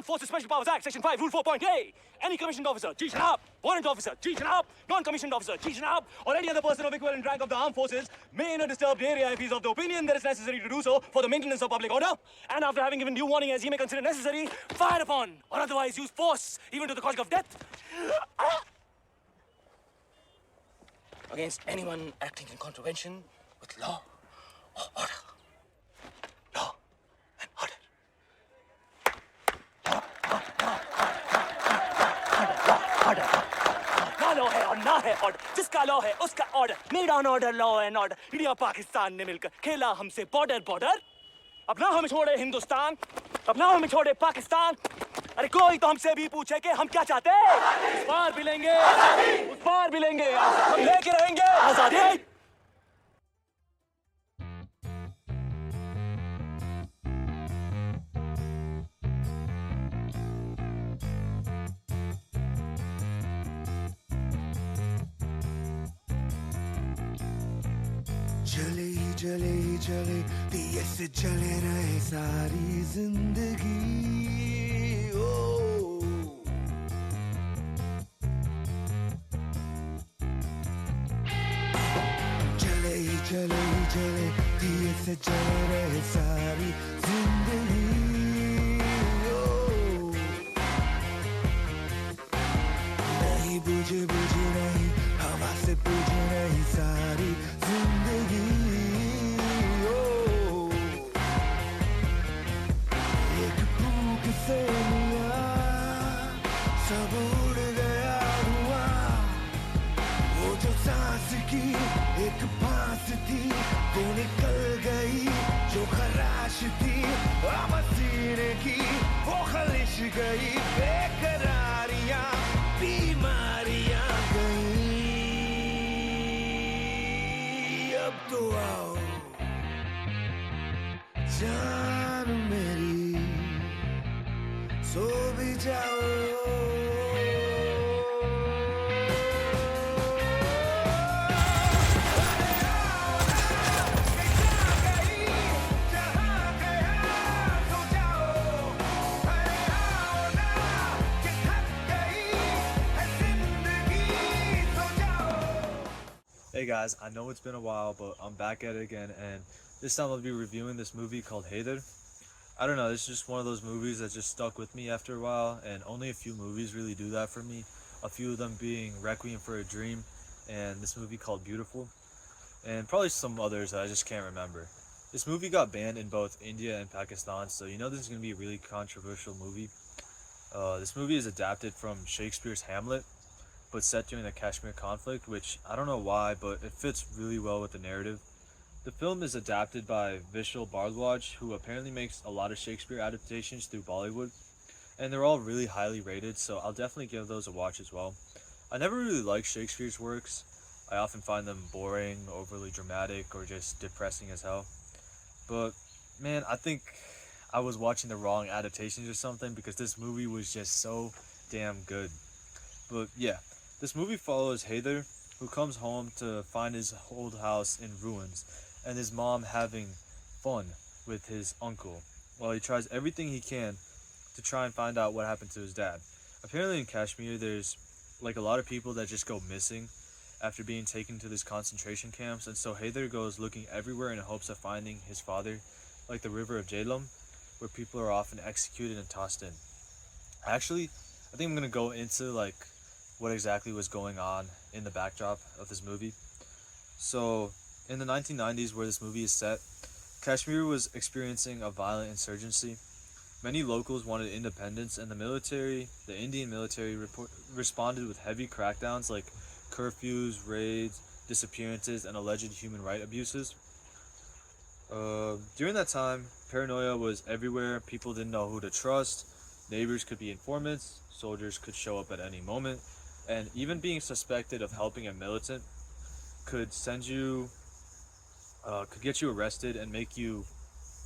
Armed Forces Special Powers Act, Section 5, Rule 4.A. Any commissioned officer, Ji Janab. Warrant officer, Ji Janab. Non-commissioned officer, Ji Janab. Or any other person of equivalent rank of the armed forces may in a disturbed area if he is of the opinion that it is necessary to do so for the maintenance of public order. And after having given due warning as he may consider necessary, fire upon or otherwise use force, even to the causing of death, against anyone acting in contravention with law or order. Law and order. Order. ना law है और ना है order. जिसका law है उसका order. Made on order, law and order. India Pakistan ने मिलकर खेला हमसे border. अब ना हमें छोड़े हिंदुस्तान, अब ना हमें छोड़े पाकिस्तान. अरे कोई तो हमसे भी पूछे कि हम क्या चाहते हैं. उस पार भी लेंगे, उस पार भी लेंगे. हम लेके रहेंगे आजादी. चले ही चले ही चले दिए से चले रहे सारी जिंदगी. ओ चले ही चले ही चले दिए से चले रहे सारी जिंदगी. ओ नहीं बुझे बुझे नहीं हवा से बुझे नहीं सारी जिंदगी. एक फूंक से लिया सब उड़ गया धुआं. वो जो सांस की एक फांस थी वो निकल गई जो खराश थी. अब सीने की वो खलिश गई. बेकरारियां बीमारियां गई. अब तो आओ जान मेरी सो भी जाओ. Hey guys, I know it's been a while, but I'm back at it again, and this time I'll be reviewing this movie called Haider. I don't know, it's just one of those movies that just stuck with me after a while, and only a few movies really do that for me. A few of them being Requiem for a Dream, and this movie called Beautiful, and probably some others that I just can't remember. This movie got banned in both India and Pakistan, so you know this is going to be a really controversial movie. This movie is adapted from Shakespeare's Hamlet, but set during the Kashmir conflict, which I don't know why, but it fits really well with the narrative. The film is adapted by Vishal Bhardwaj, who apparently makes a lot of Shakespeare adaptations through Bollywood, and they're all really highly rated, so I'll definitely give those a watch as well. I never really liked Shakespeare's works. I often find them boring, overly dramatic, or just depressing as hell. But man, I think I was watching the wrong adaptations or something, because this movie was just so damn good. But yeah, this movie follows Haider, who comes home to find his old house in ruins and his mom having fun with his uncle while he tries everything he can to try and find out what happened to his dad. Apparently in Kashmir there's like a lot of people that just go missing after being taken to these concentration camps, and so Haider goes looking everywhere in hopes of finding his father, like the river of Jhelum, where people are often executed and tossed in. Actually, I think I'm gonna go into like what exactly was going on in the backdrop of this movie. So, in the 1990s, where this movie is set, Kashmir was experiencing a violent insurgency. Many locals wanted independence, and the Indian military responded with heavy crackdowns like curfews, raids, disappearances, and alleged human rights abuses. During that time, paranoia was everywhere. People didn't know who to trust. Neighbors could be informants. Soldiers could show up at any moment. And even being suspected of helping a militant could get you arrested and make you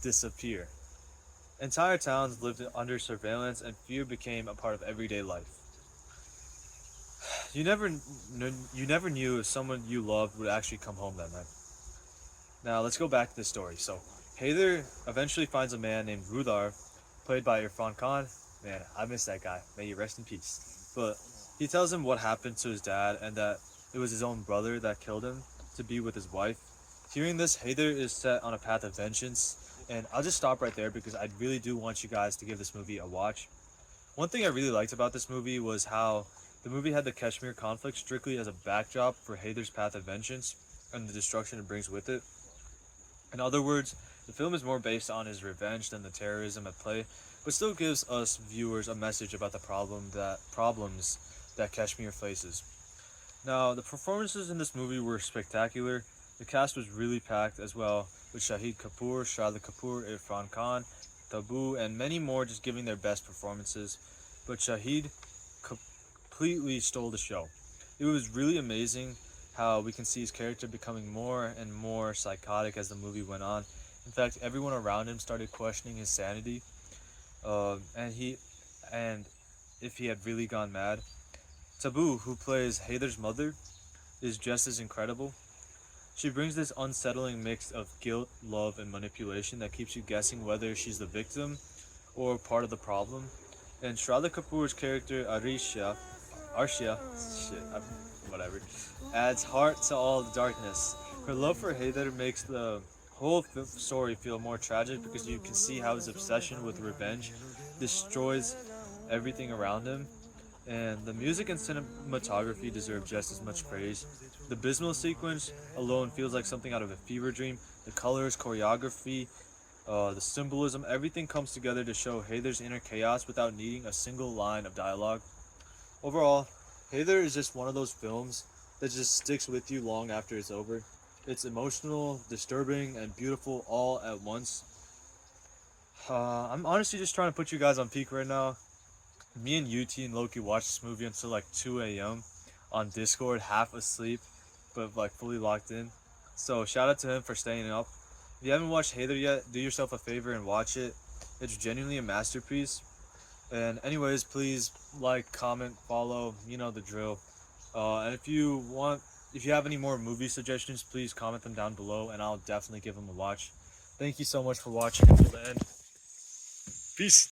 disappear. Entire towns lived under surveillance, and fear became a part of everyday life. You never knew if someone you loved would actually come home that night. Now let's go back to the story. So Haider eventually finds a man named Rudar, played by Irfan Khan, Man, I miss that guy. May you rest in peace. But he tells him what happened to his dad and that it was his own brother that killed him to be with his wife. Hearing this, Haider is set on a path of vengeance, and I'll just stop right there because I really do want you guys to give this movie a watch. One thing I really liked about this movie was how the movie had the Kashmir conflict strictly as a backdrop for Haider's path of vengeance and the destruction it brings with it. In other words, the film is more based on his revenge than the terrorism at play, but still gives us viewers a message about the problems that Kashmir faces. Now, the performances in this movie were spectacular. The cast was really packed as well, with Shahid Kapoor, Shraddha Kapoor, Irfan Khan, Tabu, and many more just giving their best performances. But Shahid completely stole the show. It was really amazing how we can see his character becoming more and more psychotic as the movie went on. In fact, everyone around him started questioning his sanity, and if he had really gone mad. Tabu, who plays Haider's mother, is just as incredible. She brings this unsettling mix of guilt, love, and manipulation that keeps you guessing whether she's the victim or part of the problem. And Shraddha Kapoor's character whatever, adds heart to all the darkness. Her love for Haider makes the whole story feel more tragic because you can see how his obsession with revenge destroys everything around him. And the music and cinematography deserve just as much praise. The Bismil sequence alone feels like something out of a fever dream. The colors, choreography, the symbolism, everything comes together to show Haider's inner chaos without needing a single line of dialogue. Overall, Haider is just one of those films that just sticks with you long after it's over. It's emotional, disturbing, and beautiful all at once. I'm honestly just trying to put you guys on peak right now. Me and UT and Loki watched this movie until like 2 a.m. on Discord, half asleep, but like fully locked in. So shout out to him for staying up. If you haven't watched Haider yet, do yourself a favor and watch it. It's genuinely a masterpiece. And anyways, please like, comment, follow, you know the drill. And if you have any more movie suggestions, please comment them down below and I'll definitely give them a watch. Thank you so much for watching until the end. Peace.